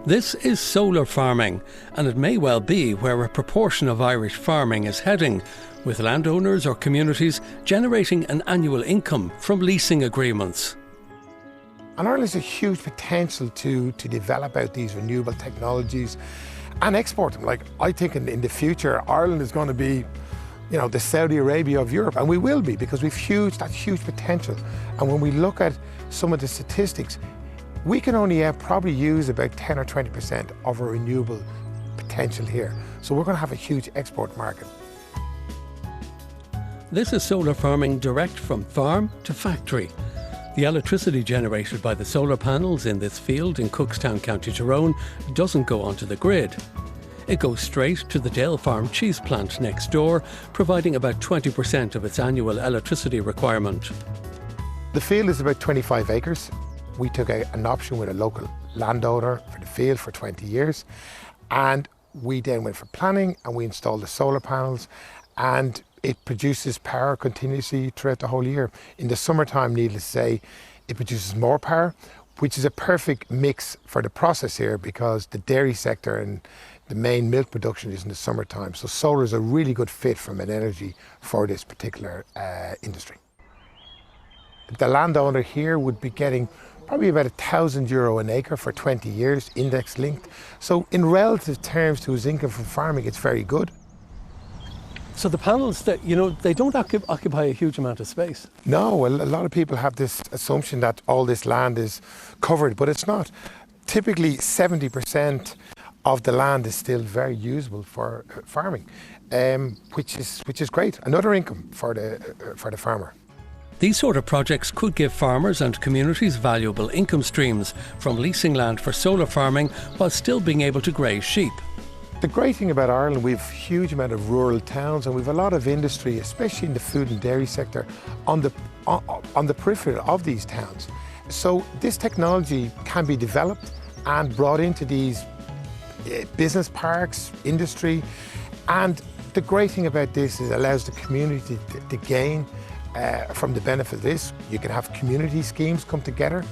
This is solar farming, and it may well be where a proportion of Irish farming is heading, with landowners or communities generating an annual income from leasing agreements. And Ireland has a huge potential to develop out these renewable technologies and export them. Like, I think in the future, Ireland is going to be, you know, the Saudi Arabia of Europe, and we will be, because we've that huge potential. And when we look at some of the statistics, we can only probably use about 10 or 20% of our renewable potential here. So we're going to have a huge export market. This is solar farming direct from farm to factory. The electricity generated by the solar panels in this field in Cookstown, County Tyrone, doesn't go onto the grid. It goes straight to the Dale Farm cheese plant next door, providing about 20% of its annual electricity requirement. The field is about 25 acres. We took an option with a local landowner for the field for 20 years. And we then went for planning and we installed the solar panels, and it produces power continuously throughout the whole year. In the summertime, needless to say, it produces more power, which is a perfect mix for the process here, because the dairy sector and the main milk production is in the summertime. So solar is a really good fit from an energy for this particular industry. The landowner here would be getting probably about €1,000 an acre for 20 years, index linked. So in relative terms to his income from farming, it's very good. So the panels, they don't occupy a huge amount of space. No, well, a lot of people have this assumption that all this land is covered, but it's not. Typically 70% of the land is still very usable for farming, which is great. Another income for the farmer. These sort of projects could give farmers and communities valuable income streams from leasing land for solar farming while still being able to graze sheep. The great thing about Ireland, we've a huge amount of rural towns, and we've a lot of industry, especially in the food and dairy sector, on the periphery of these towns. So this technology can be developed and brought into these business parks, industry, and the great thing about this is it allows the community to gain from the benefit of this. You can have community schemes come together